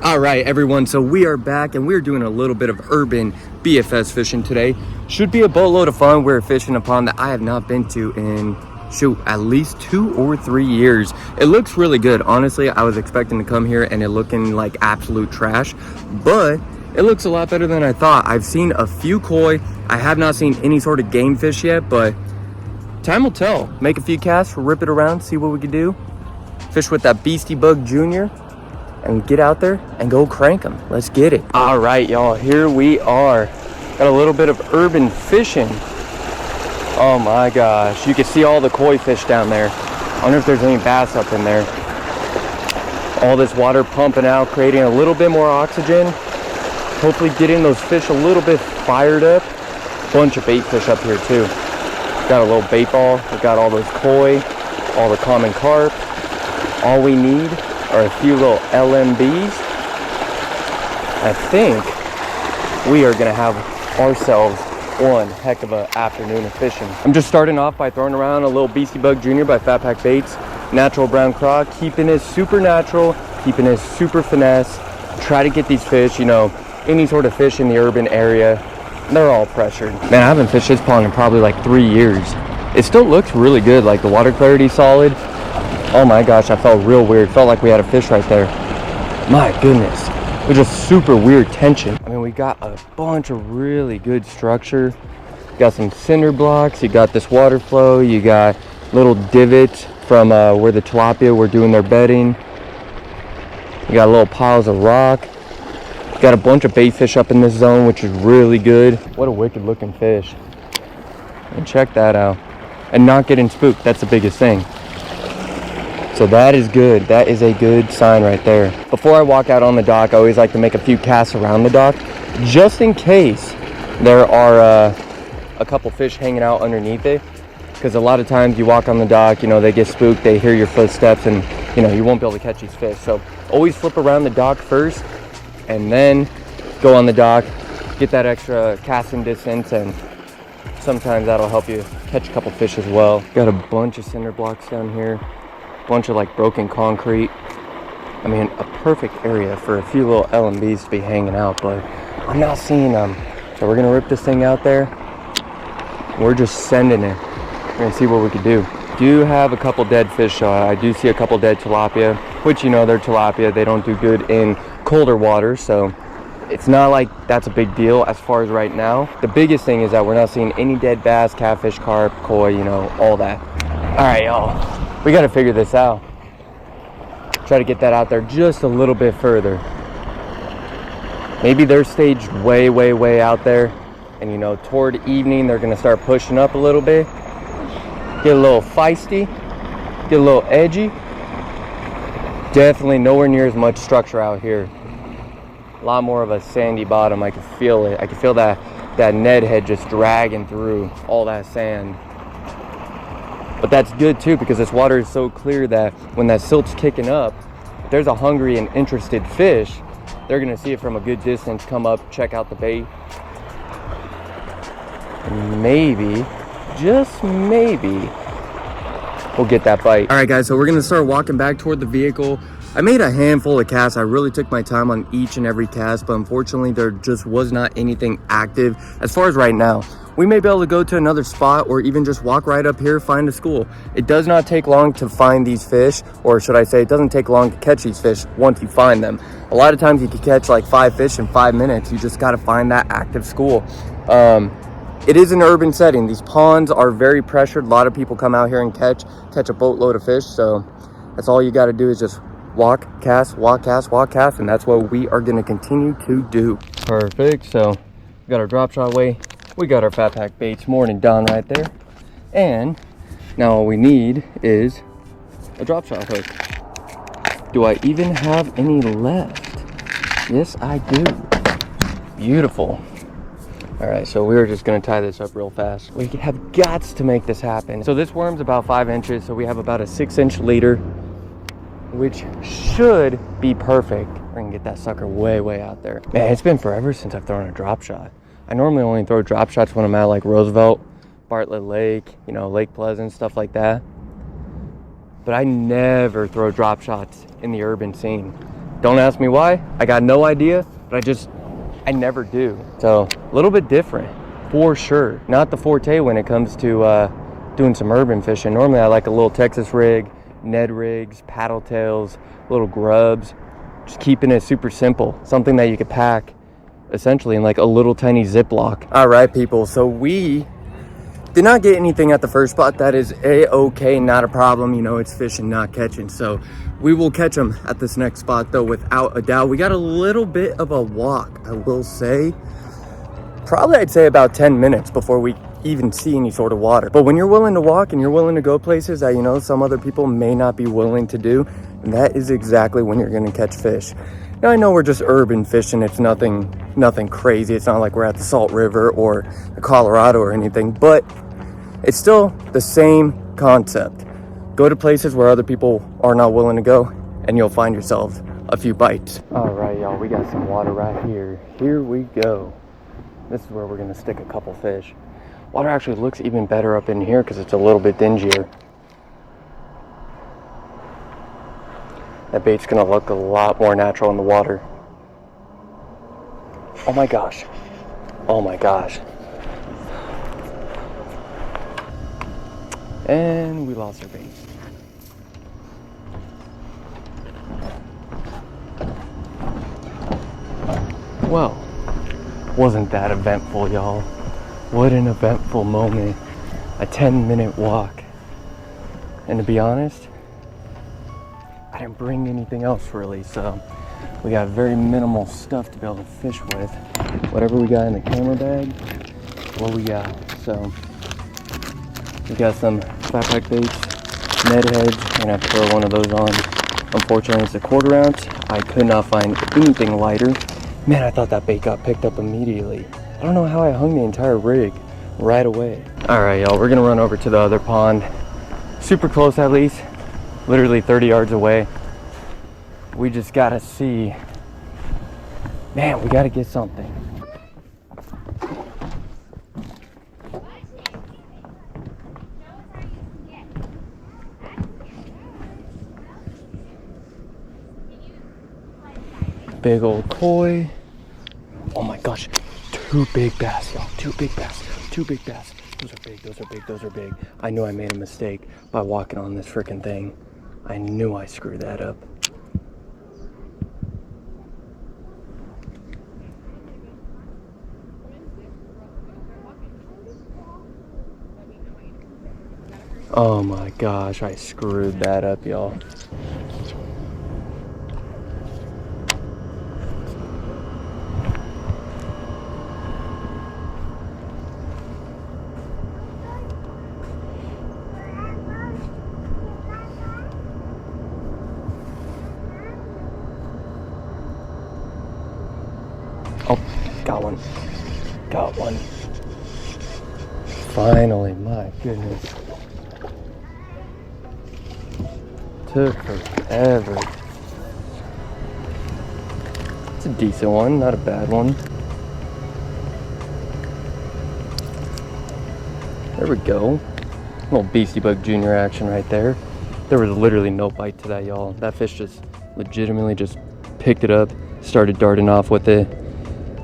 All right, everyone, so we are back and we're doing a little bit of urban BFS fishing today. Should be a boatload of fun. We're fishing a pond that I have not been to in, at least 2 or 3 years. It looks really good. Honestly, I was expecting to come here and it looking like absolute trash, but it looks a lot better than I thought. I've seen a few koi. I have not seen any sort of game fish yet, but time will tell. Make a few casts, rip it around, see what we can do. Fish with that Beasty Bug Jr. and get out there and go crank them. Let's get it. All right, y'all, here we are. Got a little bit of urban fishing. Oh my gosh, you can see all the koi fish down there. I wonder if there's any bass up in there. All this water pumping out, creating a little bit more oxygen. Hopefully getting those fish a little bit fired up. Bunch of bait fish up here too. Got a little bait ball. We got all those koi, all the common carp. All we need are a few little LMBs. I think we are gonna have ourselves one heck of an afternoon of fishing. I'm just starting off by throwing around a little Beasty Bug Jr. by Fat Pack Baits. Natural brown craw, keeping it super natural, keeping it super finesse. Try to get these fish, you know, any sort of fish in the urban area, they're all pressured. Man, I haven't fished this pond in probably like 3 years. It still looks really good, like the water clarity solid. Oh my gosh, I felt real weird. Felt like we had a fish right there. My goodness. It was just super weird tension. I mean, we got a bunch of really good structure. Got some cinder blocks. You got this water flow. You got little divots from where the tilapia were doing their bedding. You got little piles of rock. Got a bunch of bait fish up in this zone, which is really good. What a wicked looking fish. And check that out. And not getting spooked, that's the biggest thing. So that is good. That is a good sign right there. Before I walk out on the dock, I always like to make a few casts around the dock, just in case there are a couple fish hanging out underneath it. Because a lot of times you walk on the dock, you know, they get spooked, they hear your footsteps, and you know, you won't be able to catch these fish. So always flip around the dock first, and then go on the dock, get that extra casting distance, and sometimes that'll help you catch a couple fish as well. Got a bunch of cinder blocks down here. Bunch of like broken concrete. I mean, a perfect area for a few little LMBs to be hanging out, but I'm not seeing them. So we're gonna rip this thing out there. We're just sending it. We're gonna see what we can do. Do have a couple dead fish. I do see a couple dead tilapia, which, you know, they're tilapia. They don't do good in colder water, so it's not like that's a big deal as far as right now. The biggest thing is that we're not seeing any dead bass, catfish, carp, koi, you know, all that. All right, y'all. We got to figure this out. Try to get that out there just a little bit further. Maybe they're staged way, way, way out there. And, you know, toward evening, they're going to start pushing up a little bit. Get a little feisty. Get a little edgy. Definitely nowhere near as much structure out here. A lot more of a sandy bottom. I can feel it. I can feel that Ned head just dragging through all that sand. But that's good too, because this water is so clear that when that silt's kicking up, if there's a hungry and interested fish, they're gonna see it from a good distance, come up, check out the bait. And maybe, just maybe, we'll get that bite. All right guys, so we're gonna start walking back toward the vehicle. I made a handful of casts. I really took my time on each and every cast, but unfortunately there just was not anything active as far as right now. We may be able to go to another spot or even just walk right up here, find a school. It does not take long to find these fish, or should I say it doesn't take long to catch these fish once you find them. A lot of times you can catch like 5 fish in 5 minutes. You just got to find that active school. It is an urban setting. These ponds are very pressured. A lot of people come out here and catch a boatload of fish. So that's all you got to do is just walk, cast, walk, cast, walk, cast. And that's what we are going to continue to do. Perfect. So we got our drop shot away. We got our Fat Pack Baits Morning Dawn right there. And now all we need is a drop shot hook. Do I even have any left? Yes, I do. Beautiful. All right, so we're just gonna tie this up real fast. We have gots to make this happen. So this worm's about 5 inches, so we have about a 6-inch leader, which should be perfect. We're gonna get that sucker way, way out there. Man, it's been forever since I've thrown a drop shot. I normally only throw drop shots when I'm at like Roosevelt, Bartlett Lake, you know, Lake Pleasant, stuff like that. But I never throw drop shots in the urban scene. Don't ask me why. I got no idea, but I never do. So a little bit different for sure. Not the forte when it comes to doing some urban fishing. Normally I like a little Texas rig, Ned rigs, paddle tails, little grubs, just keeping it super simple. Something that you could pack essentially in like a little tiny Ziploc. All right, people, so we did not get anything at the first spot. That is a-okay, not a problem. You know, it's fishing, not catching. So we will catch them at this next spot though, without a doubt. We got a little bit of a walk, I will say. Probably I'd say about 10 minutes before we even see any sort of water. But when you're willing to walk and you're willing to go places that, you know, some other people may not be willing to do, that is exactly when you're gonna catch fish. Now I know we're just urban fishing. It's nothing crazy. It's not like we're at the Salt River or the Colorado or anything, but it's still the same concept. Go to places where other people are not willing to go and you'll find yourself a few bites. All right, y'all, we got some water right here. Here we go. This is where we're gonna stick a couple fish. Water actually looks even better up in here because it's a little bit dingier. That bait's gonna look a lot more natural in the water. Oh my gosh. Oh my gosh. And we lost our bait. Well, wasn't that eventful, y'all? What an eventful moment. A 10-minute walk. And to be honest, I didn't bring anything else really, so we got very minimal stuff to be able to fish with. Whatever we got in the camera bag, what we got. So we got some flat pack baits, Ned heads, and I have to throw one of those on. Unfortunately, it's a 1/4 ounce. I could not find anything lighter. Man, I thought that bait got picked up immediately. I don't know how I hung the entire rig right away. All right, y'all, we're gonna run over to the other pond. Super close at least, literally 30 yards away. We just gotta see. Man, we gotta get something. Big old koi. Oh my gosh, 2 big bass, y'all. 2 big bass. 2 big bass. Those are big, those are big, those are big. I knew I made a mistake by walking on this freaking thing. I knew I screwed that up. Oh my gosh, I screwed that up, y'all. Oh, got one. Got one. Finally, my goodness. Took forever. It's a decent one, not a bad one. There we go. Little Beasty Bug Junior action right there. There was literally no bite to that, y'all. That fish just legitimately just picked it up, started darting off with it,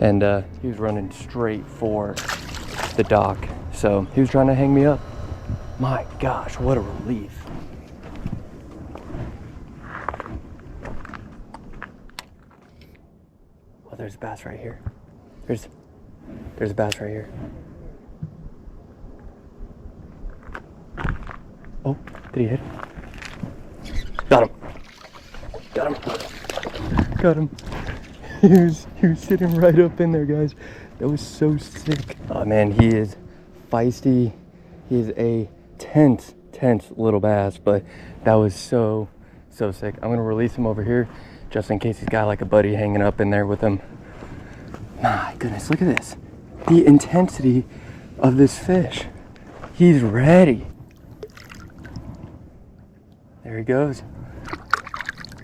and he was running straight for the dock. So he was trying to hang me up. My gosh, what a relief. Oh, there's a bass right here. There's a bass right here. Oh, did he hit? Got him. Got him. Got him. He was sitting right up in there, guys. That was so sick. Oh man, he is feisty. He is a tense little bass, but that was so sick. I'm gonna release him over here just in case he's got like a buddy hanging up in there with him. My goodness, look at this. The intensity of this fish. He's ready. There he goes.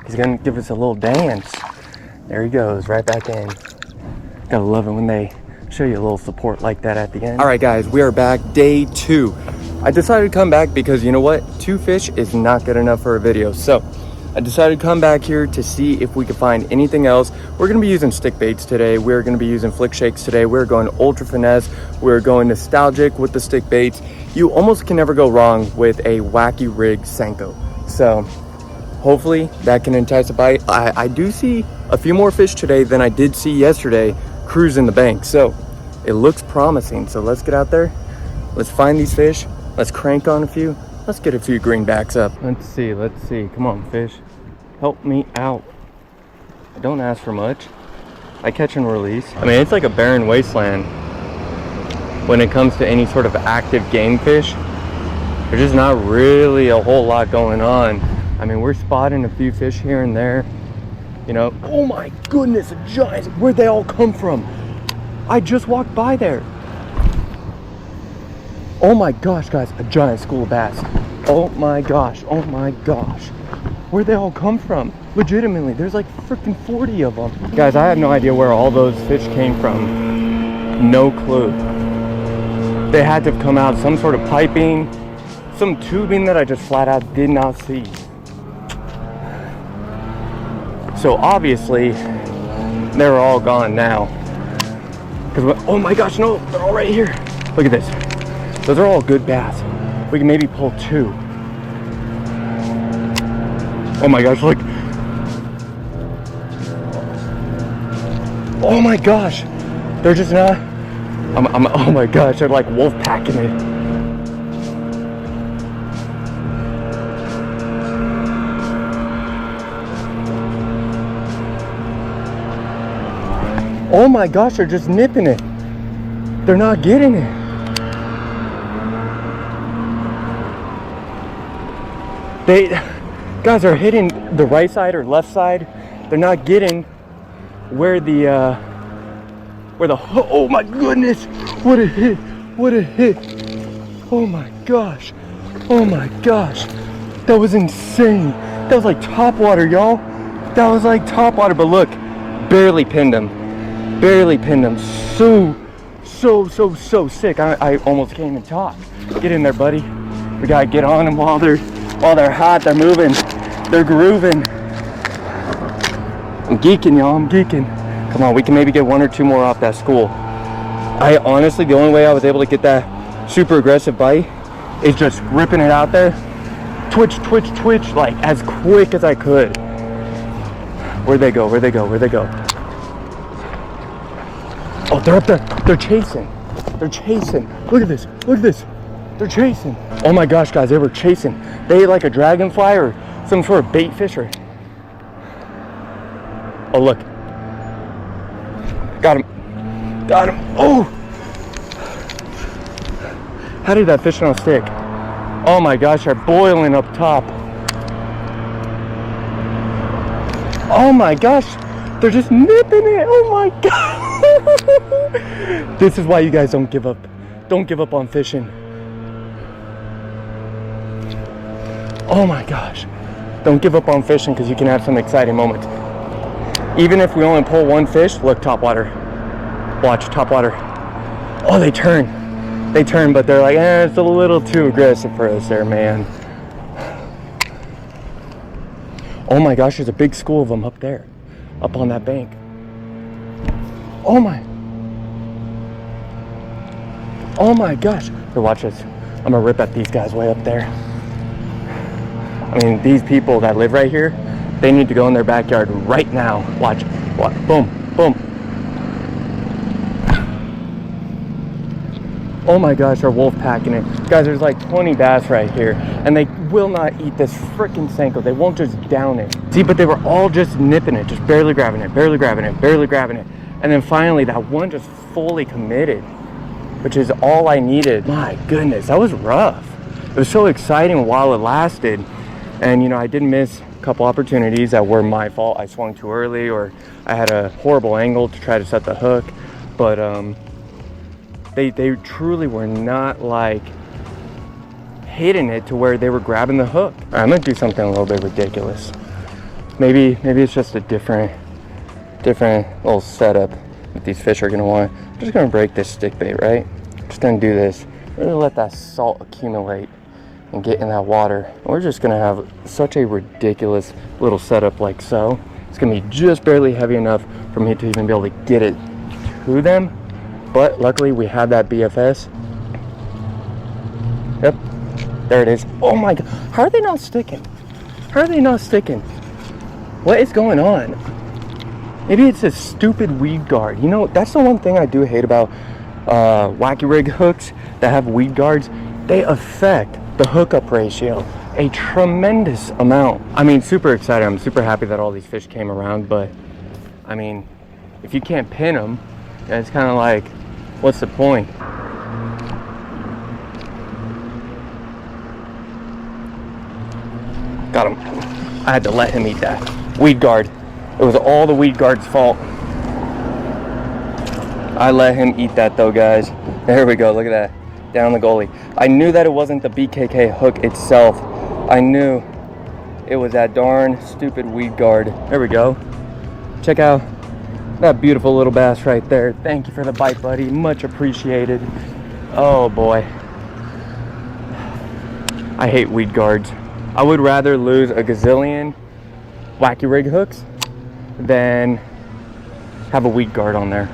He's gonna give us a little dance. There he goes, right back in. Gotta love it when they show you a little support like that at the end. All right, guys, we are back, day 2. I decided to come back because you know what? 2 fish is not good enough for a video. So I decided to come back here to see if we could find anything else. We're gonna be using stick baits today. We're gonna be using flick shakes today. We're going ultra finesse. We're going nostalgic with the stick baits. You almost can never go wrong with a wacky rig Senko. So hopefully that can entice a bite. I do see a few more fish today than I did see yesterday cruising the bank. So it looks promising. So let's get out there. Let's find these fish. Let's crank on a few. Let's get a few greenbacks up. Let's see. Come on, fish. Help me out. I don't ask for much. I catch and release. I mean, it's like a barren wasteland when it comes to any sort of active game fish. There's just not really a whole lot going on. I mean, we're spotting a few fish here and there. You know, oh my goodness, a giant. Where'd they all come from? I just walked by there. Oh my gosh, guys, a giant school of bass. Oh my gosh, where'd they all come from? Legitimately, there's like freaking 40 of them. Guys, I have no idea where all those fish came from. No clue. They had to have come out some sort of piping, some tubing that I just flat out did not see. So obviously, they're all gone now. Oh my gosh, no, they're all right here. Look at this. Those are all good bass. We can maybe pull 2. Oh my gosh, look. Oh my gosh. They're just not, oh my gosh, they're like wolf packing it. Oh my gosh, they're just nipping it. They're not getting it. They, guys, are hitting the right side or left side. They're not getting where the, oh my goodness, what a hit, oh my gosh, that was insane. That was like Topwater, y'all. That was like Topwater, but look, barely pinned him, so sick. I almost can't even talk. Get in there, buddy. We gotta get on them while they're hot, they're moving, they're grooving. I'm geeking, y'all, I'm geeking. Come on, we can maybe get 1 or 2 more off that school. I honestly, the only way I was able to get that super aggressive bite is just ripping it out there. Twitch, like as quick as I could. Where'd they go? Oh, they're up there, they're chasing. Look at this. They're chasing. Oh my gosh, guys, they were chasing. They ate like a dragonfly or some sort of bait fisher. Oh, look. Got him. Oh! How did that fish not stick? Oh my gosh, they're boiling up top. Oh my gosh, they're just nipping it. Oh my god. This is why you guys don't give up. Don't give up on fishing. Oh my gosh. Don't give up on fishing because you can have some exciting moments. Even if we only pull 1 fish, look, Topwater. Watch, Topwater. Oh, they turn, but they're like, it's a little too aggressive for us there, man. Oh my gosh, there's a big school of them up there, up on that bank. Oh my gosh. Here, watch this. I'm gonna rip at these guys way up there. I mean, these people that live right here, they need to go in their backyard right now. Watch. Boom. Oh my gosh, they're wolf packing it. Guys, there's like 20 bass right here, and they will not eat this freaking Senko. They won't just down it. See, but they were all just nipping it, just barely grabbing it. And then finally, that one just fully committed, which is all I needed. My goodness, that was rough. It was so exciting while it lasted. And you know, I did miss a couple opportunities that were my fault. I swung too early, or I had a horrible angle to try to set the hook. But they truly were not like hitting it to where they were grabbing the hook. All right, I'm gonna do something a little bit ridiculous. Maybe it's just a different little setup that these fish are gonna want. I'm just gonna break this stick bait, right? Just gonna do this. We're gonna let that salt accumulate. and get in that water. We're just gonna have such a ridiculous little setup like so. It's gonna be just barely heavy enough for me to even be able to get it to them. But luckily we have that BFS. Yep, there it is. Oh my God, how are they not sticking? How are they not sticking? What is going on? Maybe it's a stupid weed guard. You know, that's the one thing I do hate about wacky rig hooks that have weed guards. They affect the hookup ratio a tremendous amount. I mean, super excited. I'm super happy that all these fish came around, but I mean, if you can't pin them, it's kind of like, what's the point? Got him. I had to let him eat that. Weed guard. It was all the weed guard's fault. I let him eat that though, guys. There we go, look at that. Down the goalie. I knew that it wasn't the BKK hook itself. I knew it was that darn stupid weed guard. There we go. Check out that beautiful little bass right there. Thank you for the bite, buddy. Much appreciated. Oh boy. I hate weed guards. I would rather lose a gazillion wacky rig hooks than have a weed guard on there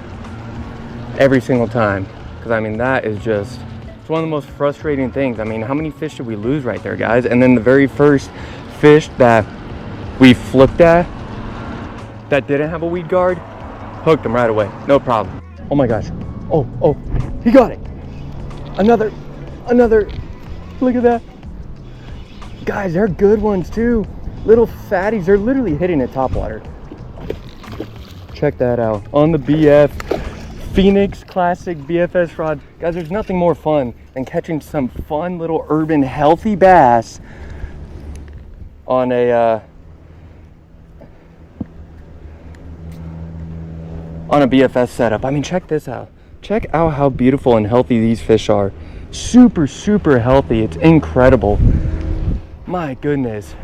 every single time. Because I mean, that is just, it's one of the most frustrating things. I mean, how many fish did we lose right there, guys? And then the very first fish that we flipped at that didn't have a weed guard, hooked them right away, no problem. Oh my gosh. Oh, he got it. Another, look at that. Guys, they're good ones too. Little fatties, they're literally hitting at topwater. Check that out. On the BF, PHENIX Classic BFS rod. Guys, there's nothing more fun than catching some fun little urban healthy bass on a BFS setup. I mean, check this out. Check out how beautiful and healthy these fish are. Super healthy. It's incredible. My goodness.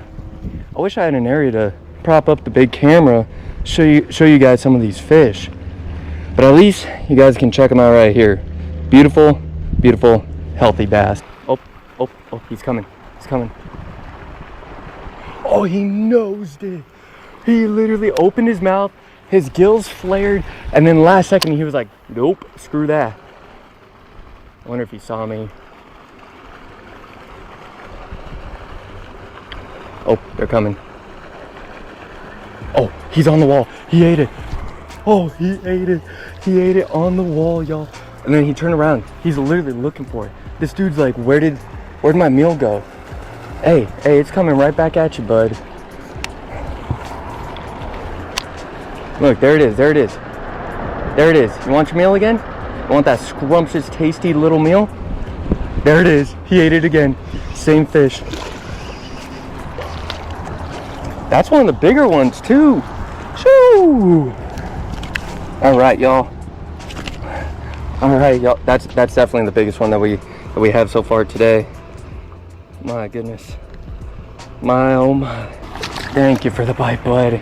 I wish I had an area to prop up the big camera, show you guys some of these fish. But at least you guys can check them out right here. Beautiful, healthy bass. Oh, he's coming. Oh, he nosed it. He literally opened his mouth, his gills flared, and then last second he was like, nope, screw that. I wonder if he saw me. Oh, they're coming. Oh, he's on the wall. He ate it. Oh, he ate it. He ate it on the wall, y'all. And then he turned around. He's literally looking for it. This dude's like, where'd my meal go? Hey, it's coming right back at you, bud. Look, there it is. You want your meal again? You want that scrumptious, tasty little meal? There it is. He ate it again. Same fish. That's one of the bigger ones too. Shoo! All right, y'all. That's definitely the biggest one that we have so far today. My goodness. Oh my. Thank you for the bite, bud.